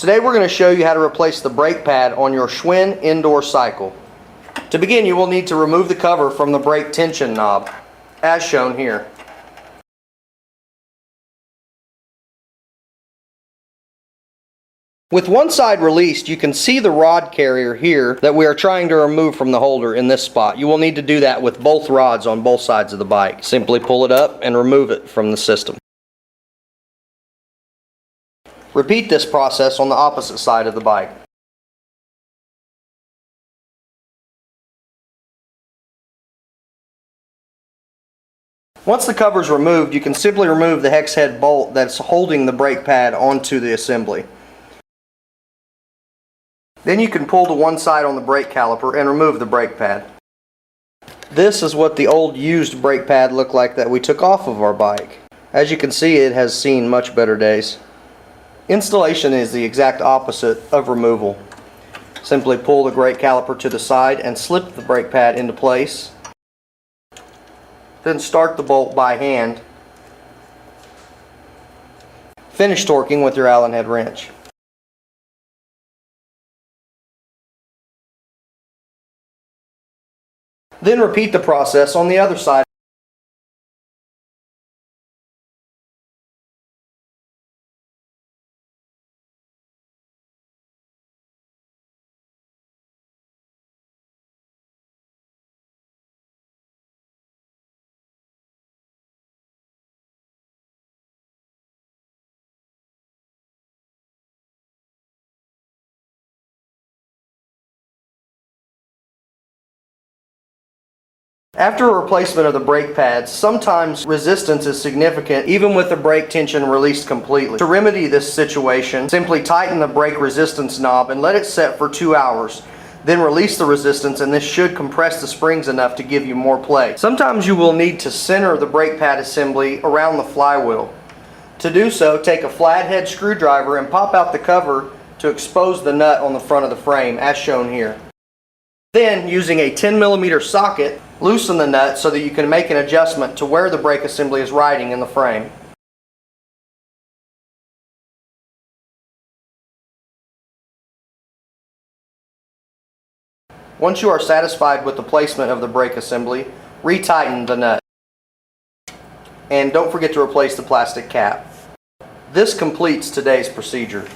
Today we're going to show you how to replace the brake pad on your Schwinn indoor cycle. To begin, you will need to remove the cover from the brake tension knob, as shown here. With one side released, you can see the rod carrier here that we are trying to remove from the holder in this spot. You will need to do that with both rods on both sides of the bike. Simply pull it up and remove it from the system. Repeat this process on the opposite side of the bike. Once the cover is removed, you can simply remove the hex head bolt that's holding the brake pad onto the assembly. Then you can pull to one side on the brake caliper and remove the brake pad. This is what the old used brake pad looked like that we took off of our bike. As you can see, it has seen much better days. Installation is the exact opposite of removal. Simply pull the brake caliper to the side and slip the brake pad into place. Then start the bolt by hand. Finish torquing with your Allen head wrench. Then repeat the process on the other side. After a replacement of the brake pads, sometimes resistance is significant even with the brake tension released completely. To remedy this situation, simply tighten the brake resistance knob and let it set for 2 hours. Then release the resistance, and this should compress the springs enough to give you more play. Sometimes you will need to center the brake pad assembly around the flywheel. To do so, take a flathead screwdriver and pop out the cover to expose the nut on the front of the frame, as shown here. Then, using a 10mm socket, loosen the nut so that you can make an adjustment to where the brake assembly is riding in the frame. Once you are satisfied with the placement of the brake assembly, retighten the nut. And don't forget to replace the plastic cap. This completes today's procedure.